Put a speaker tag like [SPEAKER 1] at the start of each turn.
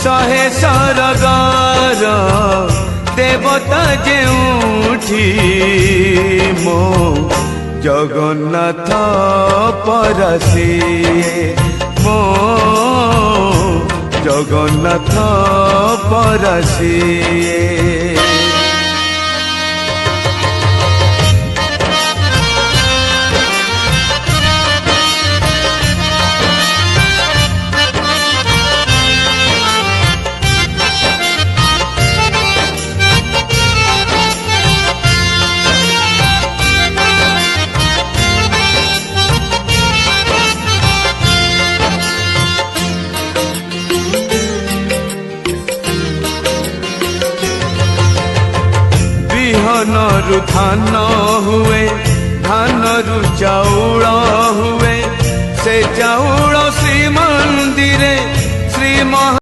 [SPEAKER 1] शहे सरगार देवता जेउठी मो जगन्नाथ परसिए मो जगन्नाथ परसिए। बिहनरु धान हुए धानरु चाउल हुए से चाउल श्रीमंदिरे श्री